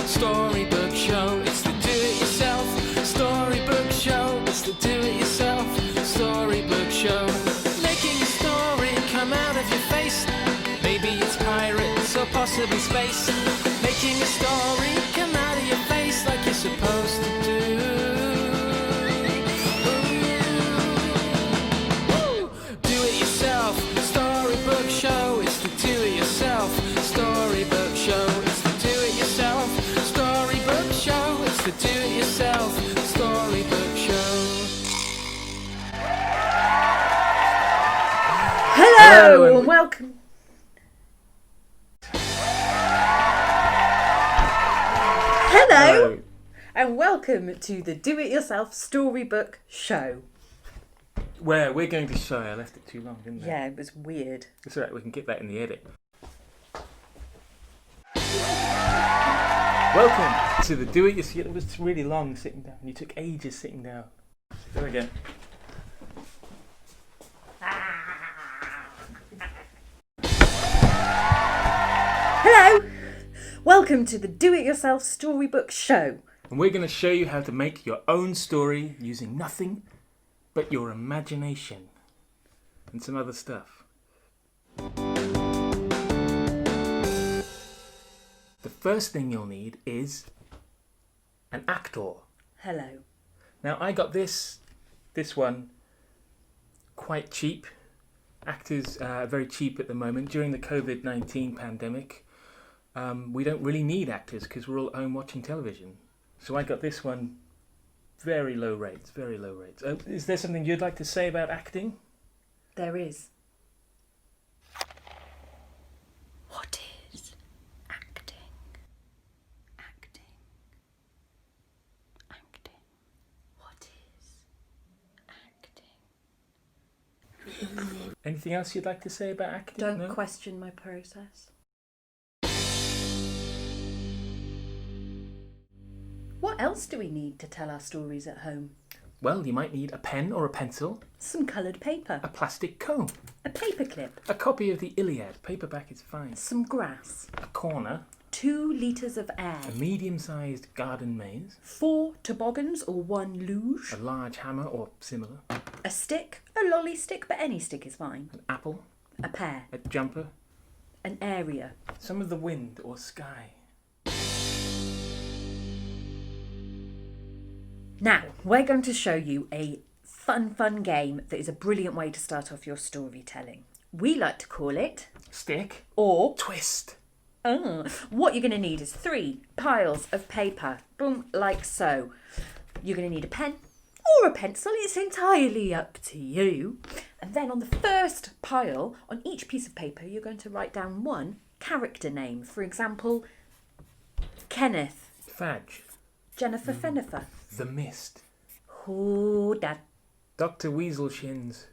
Storybook Show. It's the do-it-yourself Storybook Show. It's the do-it-yourself Storybook Show. Making a story come out of your face. Maybe it's pirates or possibly space. Making a story come out of your face like you're supposed to do. Ooh. Do-it-yourself Storybook Show. It's the do-it-yourself Storybook Show. It's the do-it-yourself Storybook Show. It's the do-it-yourself Storybook Show. Hello and welcome. Hello and welcome to the Do-It-Yourself Storybook Show. Where we're going to show. I left it too long, didn't I? Yeah, it was weird. It's alright, we can get that in the edit. Welcome to the Do-It-Yourself. It was really long sitting down. You took ages sitting down. Go again. Hello. Welcome to the Do-It-Yourself Storybook Show. And we're going to show you how to make your own story using nothing but your imagination and some other stuff. The first thing you'll need is an actor. Hello. Now I got this one quite cheap. Actors are very cheap at the moment. During the COVID-19 pandemic, we don't really need actors because we're all at home watching television. So I got this one very low rates, very low rates. Is there something you'd like to say about acting? There is. What is acting? Acting. Acting. What is acting? Anything else you'd like to say about acting? Don't No? question my process. What else do we need to tell our stories at home? Well, you might need a pen or a pencil, Some coloured paper, a plastic comb, a paperclip, a copy of the Iliad, paperback is fine, some grass, a corner, 2 litres of air, a medium-sized garden maze, 4 toboggans or 1 luge, a large hammer or similar, a stick, a lolly stick, but any stick is fine, an apple, a pear, a jumper, an area. some of the wind or sky. Now, we're going to show you a fun game that is a brilliant way to start off your storytelling. We like to call it, Stick, or, twist. what you're going to need is 3 piles of paper, boom, like so. You're going to need a pen or a pencil, it's entirely up to you. And then on the first pile, on each piece of paper, you're going to write down 1 character name. For example, Kenneth, Fadge, Jennifer Fenifer, the mist, who that, Dr. Weaselshins.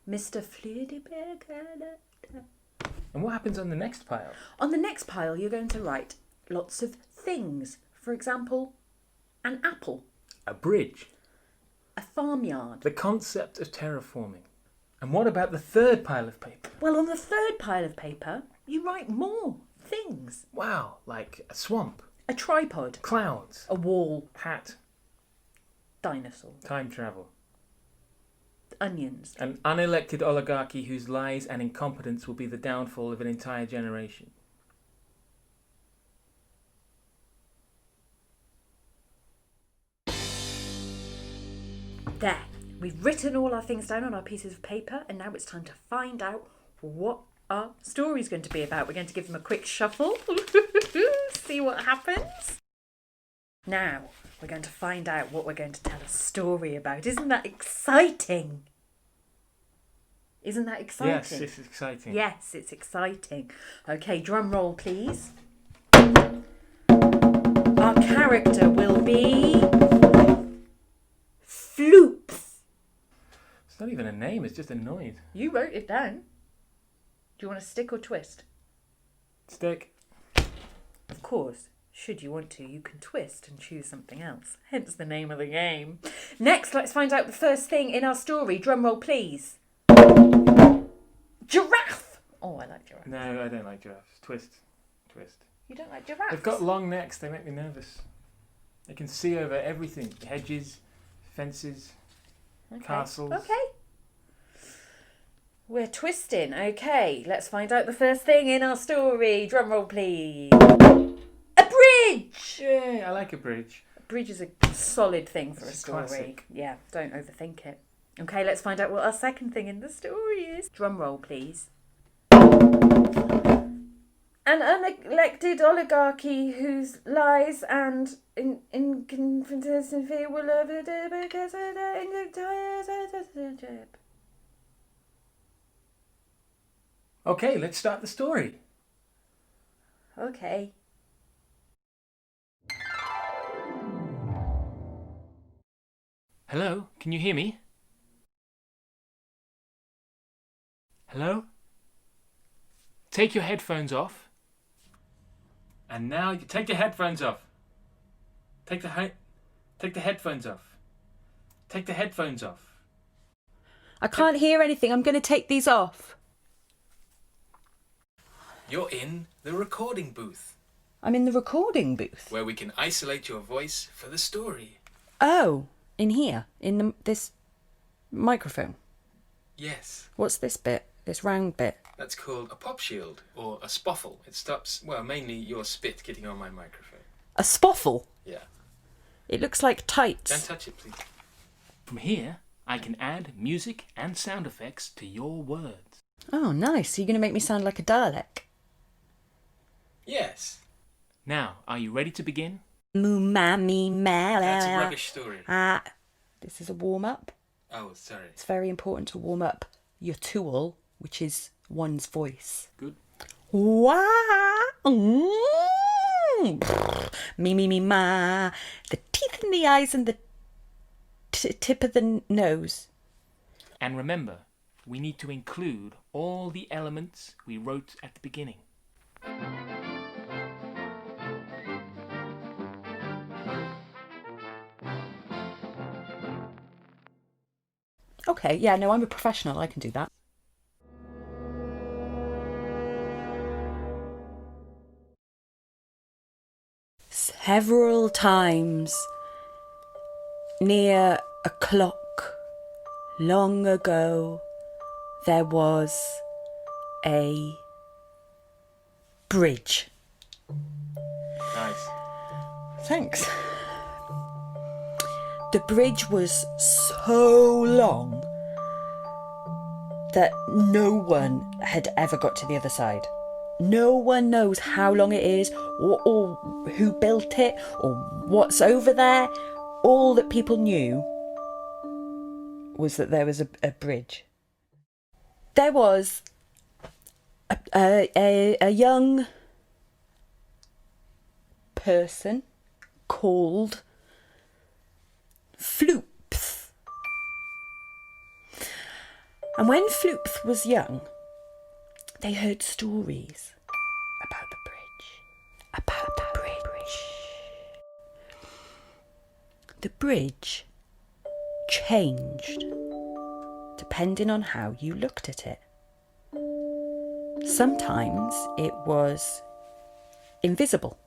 Mr. Fleadyberg. And what happens on the next pile? On the next pile, you're going to write lots of things. For example, an apple, A bridge, a farmyard. the concept of terraforming. And what about the third pile of paper? Well, on the third pile of paper, you write more things. Wow, like a swamp, A tripod, clouds, a wall, hat, dinosaur, time travel. onions. An unelected oligarchy whose lies and incompetence will be the downfall of an entire generation. There, we've written all our things down on our pieces of paper, and now it's time to find out what our story's going to be about. We're going to give them a quick shuffle, see what happens. Now, we're going to find out what we're going to tell a story about. Isn't that exciting? Isn't that exciting? Yes, it's exciting. Yes, it's exciting. Okay, drum roll, please. Our character will be Floops. It's not even a name, it's just a noise. You wrote it down. Do you want a stick or twist? Stick. Of course, should you want to, you can twist and choose something else. Hence the name of the game. Next, let's find out the first thing in our story. Drum roll, please. Giraffe. Oh, I like giraffe. No, I don't like giraffes. Twist. You don't like giraffes? They've got long necks, they make me nervous. They can see over everything. Hedges, fences, castles. Okay. We're twisting. Okay, let's find out the first thing in our story. Drum roll, please. A bridge! Yeah, I like a bridge. A bridge is a solid thing for a story. Classic. Yeah, don't overthink it. Okay, let's find out what our second thing in the story is. Drum roll, please. An unelected oligarchy whose lies and inconsistency will overdo because of the entire citizenship. Okay, let's start the story. Okay. Hello, can you hear me? Hello? Take your headphones off. And now you take your headphones off. Take the headphones off. Take the headphones off. I can't hear anything. I'm going to take these off. You're in the recording booth, I'm in the recording booth. where we can isolate your voice for the story. Oh, in here, in this microphone. Yes, What's this bit? This round bit? that's called a pop shield or a spoffle. It stops, well, mainly your spit getting on my microphone. A spoffle? Yeah. It looks like tights. Don't touch it, please. From here, I can add music and sound effects to your words. Oh, nice. So you're going to make me sound like a Dalek? Yes. Now, are you ready to begin? Moo mammy ma. That's a rubbish story. This is a warm-up. Oh, sorry. It's very important to warm up your tool, which is one's voice. Good. Wah! Me, ma. The teeth in the eyes and the tip of the nose. And remember, we need to include all the elements we wrote at the beginning. Okay, yeah, no, I'm a professional. I can do that. Several times near a clock long ago there was a bridge. Nice. Thanks. The bridge was so long that no one had ever got to the other side. No one knows how long it is, or who built it, or what's over there. All that people knew was that there was a bridge. There was a young person called Floopth. And when Floopth was young, they heard stories about the bridge. About the bridge. The bridge changed depending on how you looked at it. Sometimes it was invisible.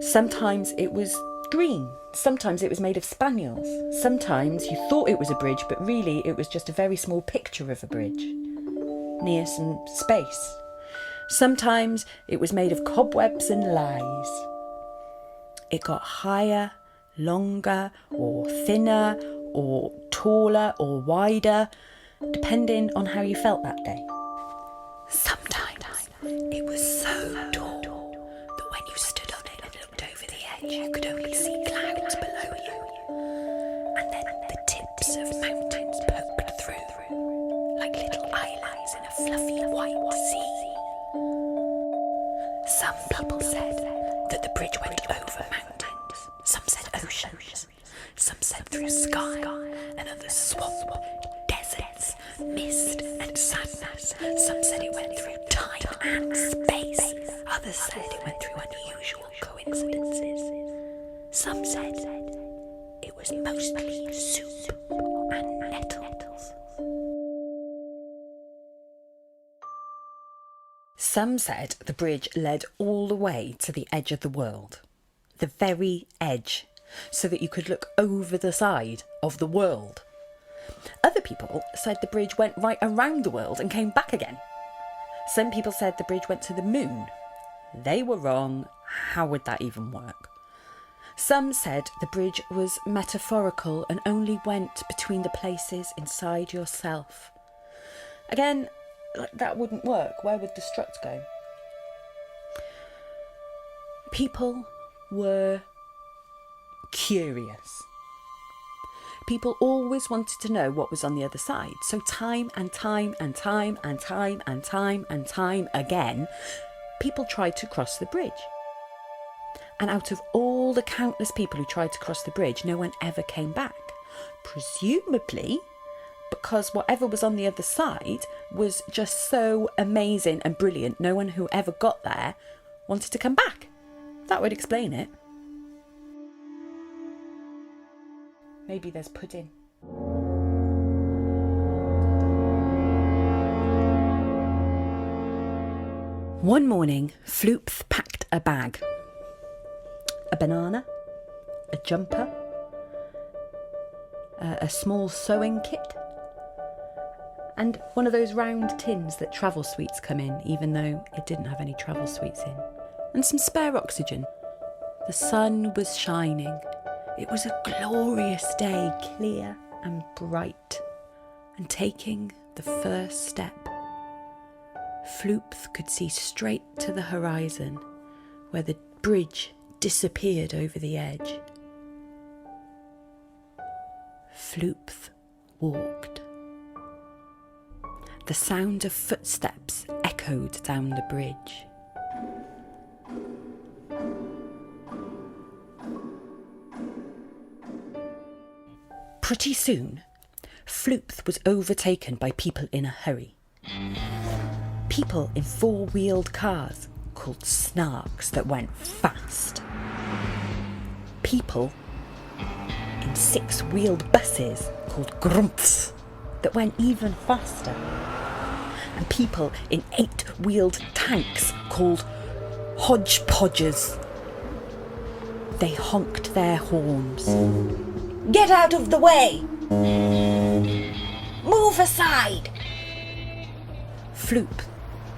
Sometimes it was green. Sometimes it was made of spaniels. Sometimes you thought it was a bridge, but really it was just a very small picture of a bridge near some space. Sometimes it was made of cobwebs and lies. It got higher, longer, or thinner, or taller, or wider, depending on how you felt that day. Sometimes it was so tall that when you stood on it and looked over the edge, you could only see clouds below you. And then the tips of mountains poked through, like little islands in a fluffy white sea. Some people said that the bridge went over mountains. Some said oceans. Some said through sky, and others swamp, deserts, mist and sadness. Some said it went through time and space. Others said it went through unusual coincidences. Some said it was mostly soup and nettles. Some said the bridge led all the way to the edge of the world, the very edge, so that you could look over the side of the world. Other people said the bridge went right around the world and came back again. Some people said the bridge went to the moon. They were wrong. How would that even work? Some said the bridge was metaphorical and only went between the places inside yourself. Again, that wouldn't work. Where would the struts go? People were curious. People always wanted to know what was on the other side. So time and time and time and time and time and time again, people tried to cross the bridge. And out of all the countless people who tried to cross the bridge, no one ever came back. Presumably because whatever was on the other side was just so amazing and brilliant, no one who ever got there wanted to come back. That would explain it. Maybe there's pudding. One morning, Floopth packed a bag. A banana, a jumper, a small sewing kit, and one of those round tins that travel sweets come in, even though it didn't have any travel sweets in, and some spare oxygen. The sun was shining. It was a glorious day, clear and bright. And taking the first step, Floopth could see straight to the horizon, where the bridge disappeared over the edge. Floopth walked. The sound of footsteps echoed down the bridge. Pretty soon, Floopth was overtaken by people in a hurry. People in four-wheeled cars called snarks that went fast. People in six-wheeled buses called grumps that went even faster. And people in eight-wheeled tanks called hodgepodges. They honked their horns. Get out of the way! Move aside! Floop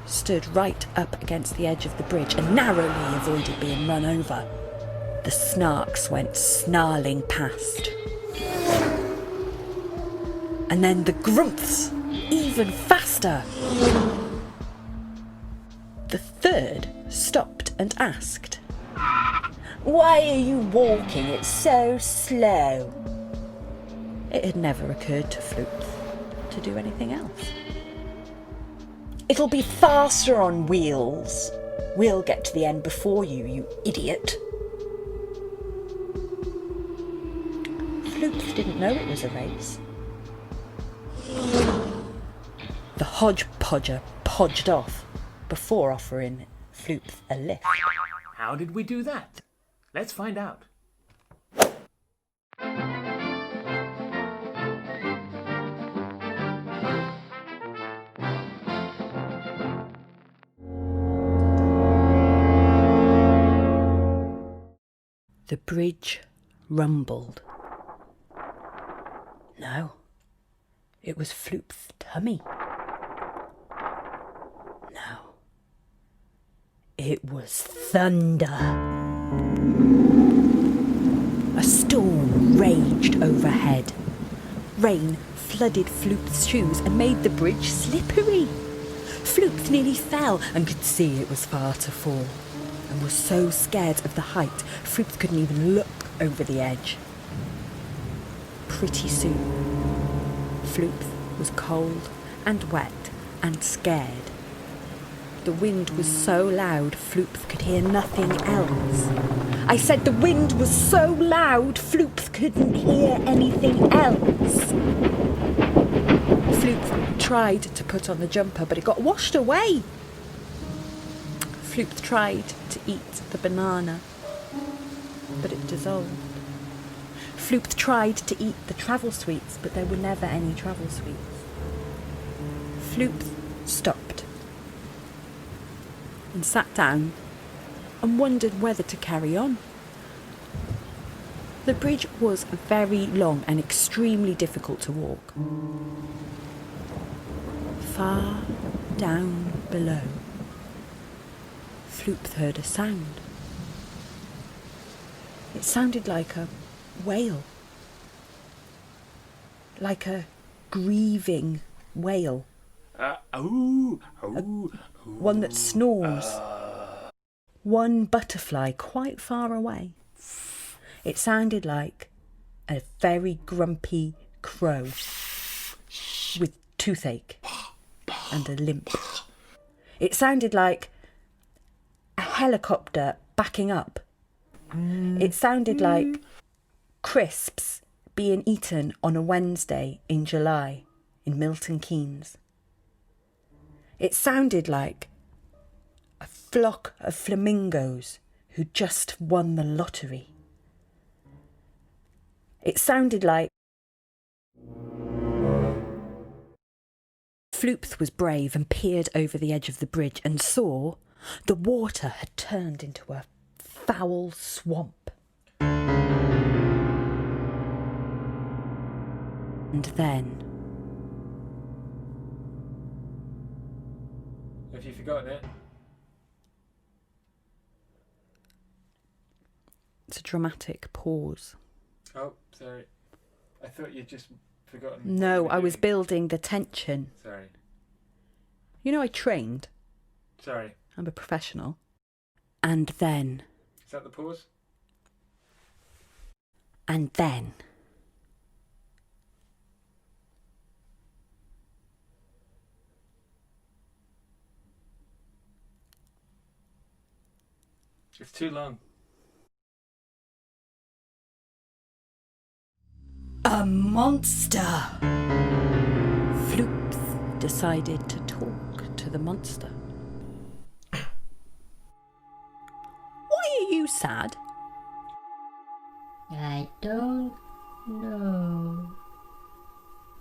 stood right up against the edge of the bridge and narrowly avoided being run over. The snarks went snarling past. And then the grumps, even faster. The third stopped and asked, "Why are you walking it so slow?" It had never occurred to Floop to do anything else. "It'll be faster on wheels. We'll get to the end before you, you idiot." Floop didn't know it was a race. The hodgepodger podged off before offering Floop a lift. How did we do that? Let's find out. The bridge rumbled. No, it was Floop's tummy. No, it was thunder. A storm raged overhead. Rain flooded Floop's shoes and made the bridge slippery. Floop nearly fell and could see it was far to fall, and was so scared of the height, Floop couldn't even look over the edge. Pretty soon, Floop was cold and wet and scared. The wind was so loud, Floop could hear nothing else. I said the wind was so loud, Floop couldn't hear anything else. Floop tried to put on the jumper, but it got washed away. Floop tried to eat the banana, but it dissolved. Floop tried to eat the travel sweets, but there were never any travel sweets. Floop stopped. and sat down and wondered whether to carry on. The bridge was very long and extremely difficult to walk. Far down below, Floop heard a sound. It sounded like a wail, like a grieving wail, one that snores, one butterfly quite far away. It sounded like a very grumpy crow with toothache and a limp. It sounded like a helicopter backing up. It sounded like crisps being eaten on a Wednesday in July in Milton Keynes. It sounded like a flock of flamingos who just won the lottery. It sounded like... Floop was brave and peered over the edge of the bridge and saw the water had turned into a foul swamp. And then... Have you forgotten it? It's a dramatic pause. Oh, sorry. I thought you'd just forgotten. No, I was building the tension. Sorry. You know, I trained. Sorry. I'm a professional. And then... Is that the pause? And then... It's too long. A monster! Floop decided to talk to the monster. Why are you sad? I don't know.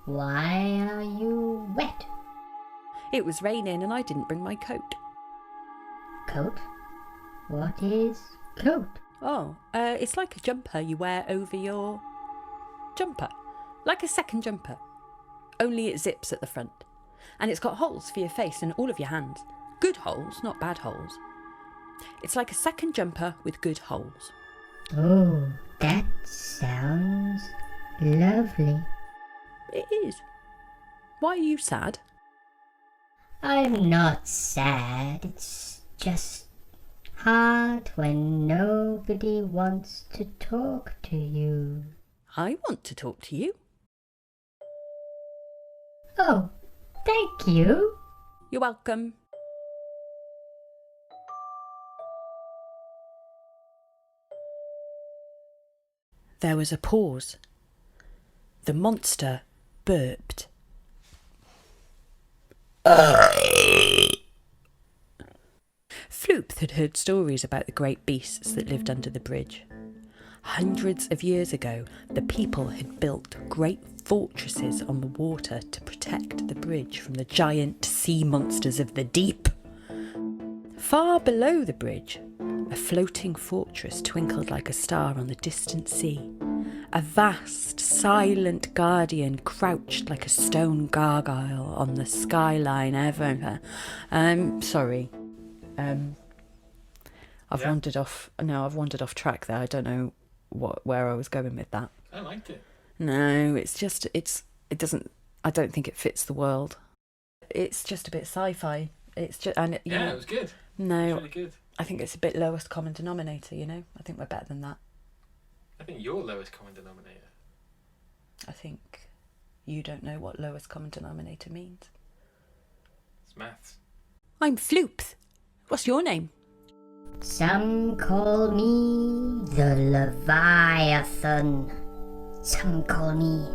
Why are you wet? It was raining and I didn't bring my coat. Coat? What is coat? Oh, it's like a jumper you wear over your jumper. Like a second jumper. Only it zips at the front. And it's got holes for your face and all of your hands. Good holes, not bad holes. It's like a second jumper with good holes. Oh, that sounds lovely. It is. Why are you sad? I'm not sad. It's just hard when nobody wants to talk to you. I want to talk to you. Oh, thank you. You're welcome. There was a pause. The monster burped. Floop had heard stories about the great beasts that lived under the bridge. Hundreds of years ago, the people had built great fortresses on the water to protect the bridge from the giant sea monsters of the deep. Far below the bridge, a floating fortress twinkled like a star on the distant sea. A vast, silent guardian crouched like a stone gargoyle on the skyline ever. Sorry. I've wandered off. No, I've wandered off track there. I don't know where I was going with that. I liked it. No, it doesn't. I don't think it fits the world. It's just a bit sci-fi. It's just, and you know, it was good. No, It was really good. I think it's a bit lowest common denominator. You know, I think we're better than that. I think you're lowest common denominator. I think you don't know what lowest common denominator means. It's maths. I'm Floop. What's your name? Some call me the Leviathan. Some call me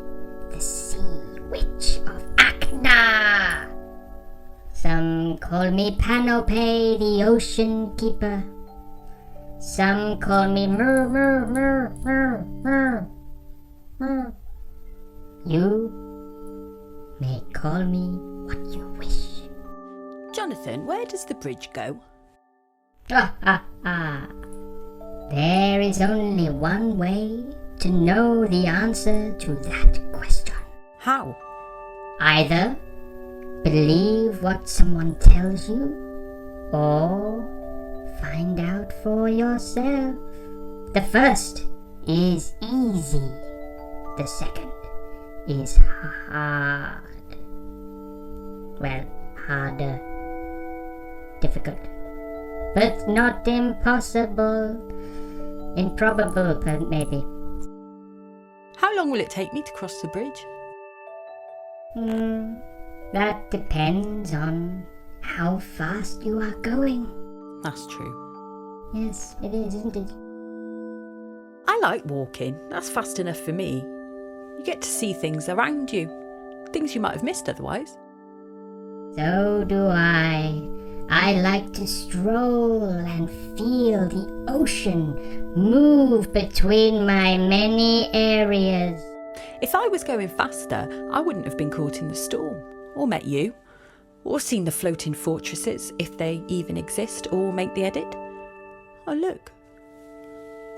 the Sea Witch of Acna. Some call me Panope, the Ocean Keeper. Some call me Mer. You may call me what you wish. Jonathan, where does the bridge go? There is only one way to know the answer to that question. How? Either believe what someone tells you, or find out for yourself. The first is easy. The second is hard. Well, harder. Difficult. But not impossible. Improbable, maybe. How long will it take me to cross the bridge? That depends on how fast you are going. That's true. Yes, it is, isn't it? I like walking. That's fast enough for me. You get to see things around you. Things you might have missed otherwise. So do I. I like to stroll and feel the ocean move between my many areas. If I was going faster, I wouldn't have been caught in the storm, or met you, or seen the floating fortresses, if they even exist or make the edit. Oh look,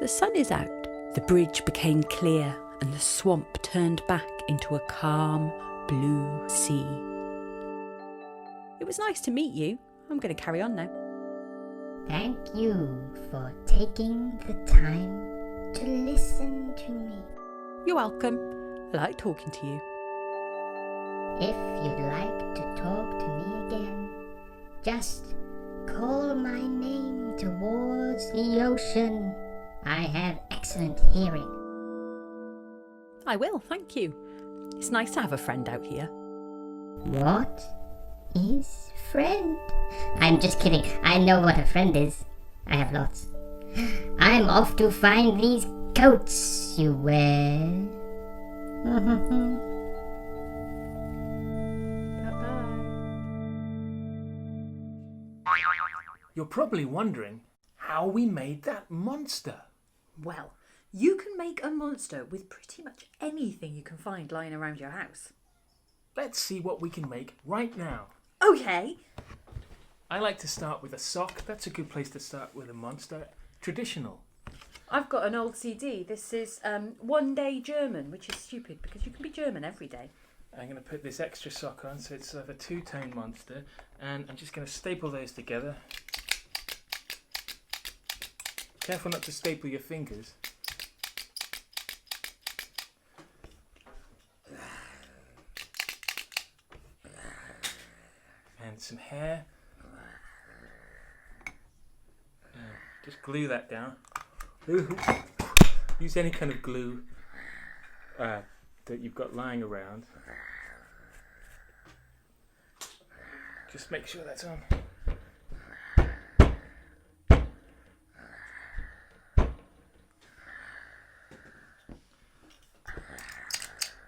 the sun is out. The bridge became clear and the swamp turned back into a calm blue sea. It was nice to meet you. I'm going to carry on now. Thank you for taking the time to listen to me. You're welcome. I like talking to you. If you'd like to talk to me again, just call my name towards the ocean. I have excellent hearing. I will, thank you. It's nice to have a friend out here. What is friend? I'm just kidding. I know what a friend is. I have lots. I'm off to find these coats you wear. You're probably wondering how we made that monster. Well, you can make a monster with pretty much anything you can find lying around your house. Let's see what we can make right now. Okay. I like to start with a sock. That's a good place to start with a monster. Traditional. I've got an old CD. This is One Day German, which is stupid because you can be German every day. I'm going to put this extra sock on, so it's a two-tone monster, and I'm just going to staple those together. Careful not to staple your fingers. And some hair. Just glue that down. Use any kind of glue that you've got lying around. Just make sure that's on.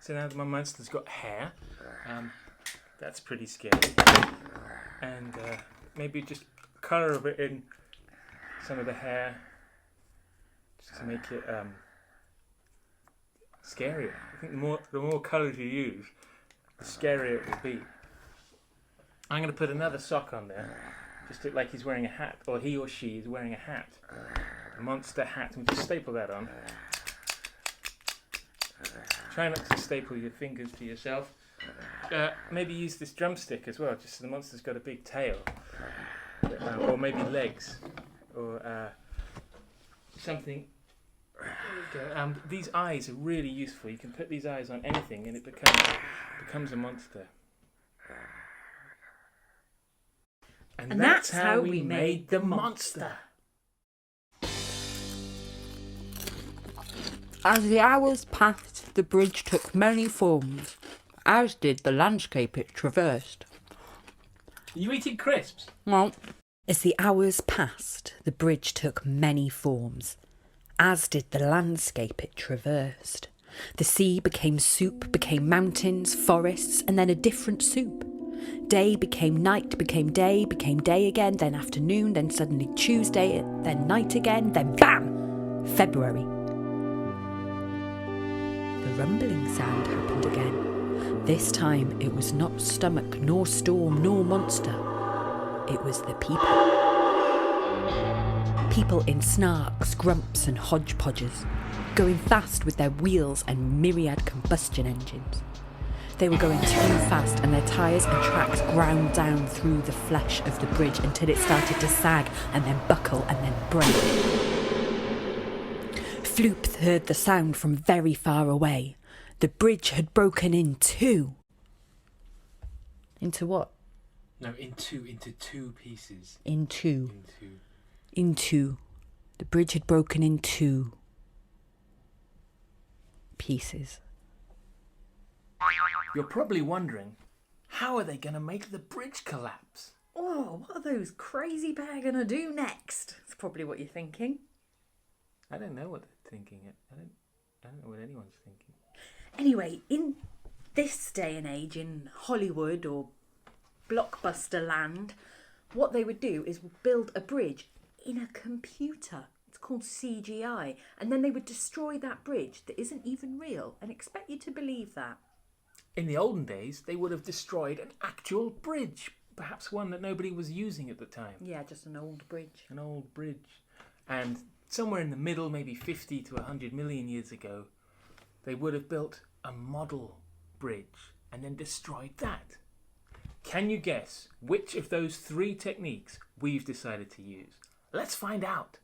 So now my monster's got hair. That's pretty scary. And maybe just colour a bit in some of the hair, just to make it scarier. I think the more colours you use, the scarier it will be. I'm going to put another sock on there, just look like he's wearing a hat, or he or she is wearing a hat, a monster hat, and just staple that on. Try not to staple your fingers to yourself. Maybe use this drumstick as well, just so the monster's got a big tail, or maybe legs, or something. These eyes are really useful. You can put these eyes on anything and it becomes a monster. And that's how we made the monster. As the hours passed, the bridge took many forms, as did the landscape it traversed. Are you eating crisps? Well, as the hours passed, the bridge took many forms, as did the landscape it traversed. The sea became soup, became mountains, forests, and then a different soup. Day became night, became day again, then afternoon, then suddenly Tuesday, then night again, then BAM! February. The rumbling sound happened again. This time it was not stomach, nor storm, nor monster. It was the people. people in snarks, grumps and hodgepodges, going fast with their wheels and myriad combustion engines. They were going too fast and their tyres and tracks ground down through the flesh of the bridge until it started to sag and then buckle and then break. Floop heard the sound from very far away. The bridge had broken in two. Into what? No, into two pieces. Into. The bridge had broken in two pieces. You're probably wondering, how are they going to make the bridge collapse? Oh, what are those crazy pair going to do next? That's probably what you're thinking. I don't know what they're thinking. I don't know what anyone's thinking. Anyway, in this day and age, in Hollywood or blockbuster land, what they would do is build a bridge in a computer. It's called CGI. And then they would destroy that bridge that isn't even real and expect you to believe that. In the olden days, they would have destroyed an actual bridge, perhaps one that nobody was using at the time. Yeah, just an old bridge. An old bridge. And somewhere in the middle, maybe 50 to 100 million years ago, they would have built a model bridge and then destroyed that. Can you guess which of those three techniques we've decided to use? Let's find out.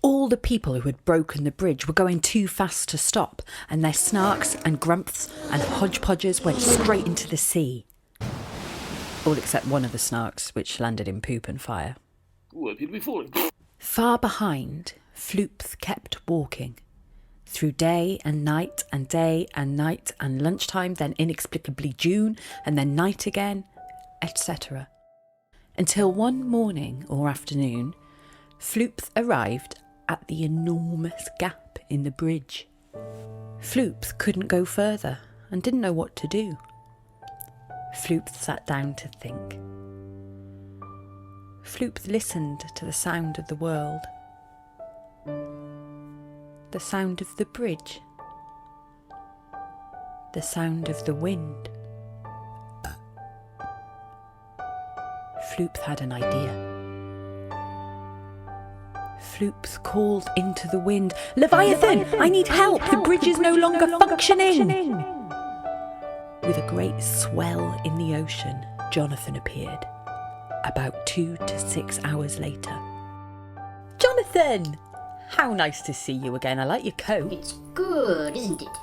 All the people who had broken the bridge were going too fast to stop, and their snarks and grumps and hodgepodges went straight into the sea. All except one of the snarks, which landed in poop and fire. Ooh, I appear to be falling. Far behind, Floop kept walking. Through day and night and day and night and lunchtime, then inexplicably June, and then night again, etc. Until one morning or afternoon, Floop arrived at the enormous gap in the bridge. Floop couldn't go further and didn't know what to do. Floop sat down to think. Floop listened to the sound of the world. The sound of the bridge. The sound of the wind. Floop had an idea. Floop called into the wind, "Leviathan, I need help! The bridge is no longer functioning!" With a great swell in the ocean, Jonathan appeared, about 2 to 6 hours later. "Jonathan! How nice to see you again. I like your coat. It's good, isn't it?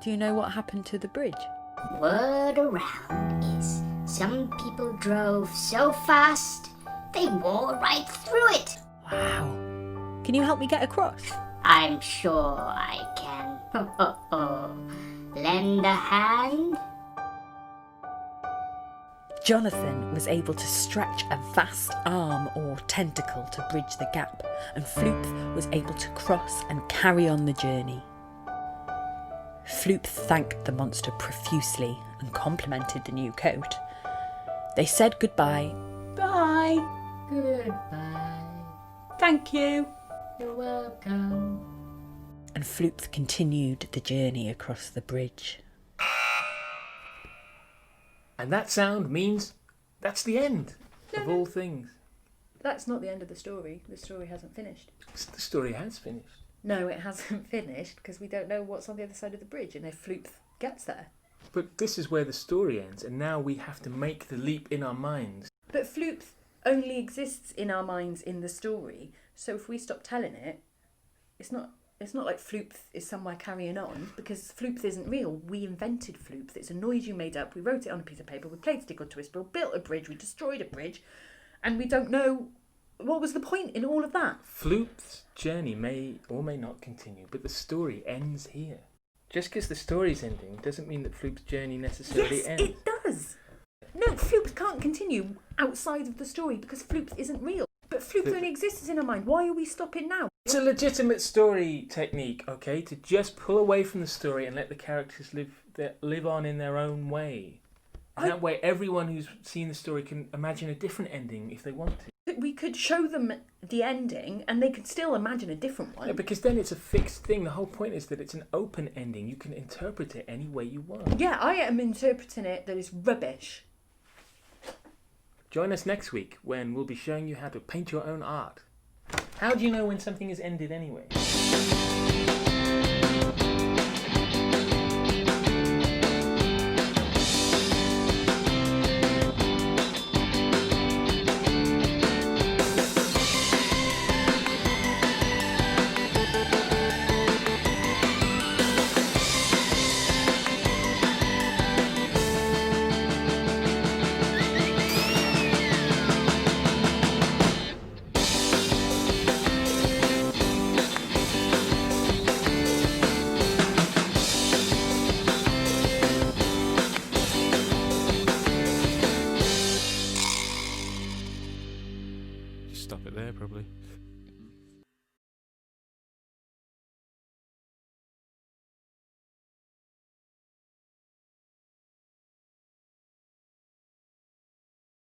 Do you know what happened to the bridge?" Word around is some people drove so fast they wore right through it. Wow. Can you help me get across? I'm sure I can. Lend a hand? Jonathan was able to stretch a vast arm or tentacle to bridge the gap, and Floop was able to cross and carry on the journey. Floop thanked the monster profusely and complimented the new coat. They said goodbye. "Bye." Goodbye. "Thank you." You're welcome. And Floop continued the journey across the bridge. And that sound means that's the end of all things. That's not the end of the story. The story hasn't finished. The story has finished. No, it hasn't finished because we don't know what's on the other side of the bridge and if Floop gets there. But this is where the story ends, and now we have to make the leap in our minds. But Floop only exists in our minds in the story. So if we stop telling it, it's not like Floop is somewhere carrying on, because Floop isn't real. We invented Floop. It's a noise you made up. We wrote it on a piece of paper. We played Stick or Twist. We built a bridge. We destroyed a bridge. And we don't know what was the point in all of that. Floop's journey may or may not continue, but the story ends here. Just because the story's ending doesn't mean that Floop's journey necessarily ends. Yes, it does. No, Floop can't continue outside of the story because Floop isn't real. But Floop only exists in our mind. Why are we stopping now? It's a legitimate story technique, okay, to just pull away from the story and let the characters live on in their own way. And that way everyone who's seen the story can imagine a different ending if they want to. We could show them the ending and they could still imagine a different one. Yeah, because then it's a fixed thing. The whole point is that it's an open ending. You can interpret it any way you want. Yeah, I am interpreting it that it's rubbish. Join us next week when we'll be showing you how to paint your own art. How do you know when something is ended anyway? Stop it there, probably.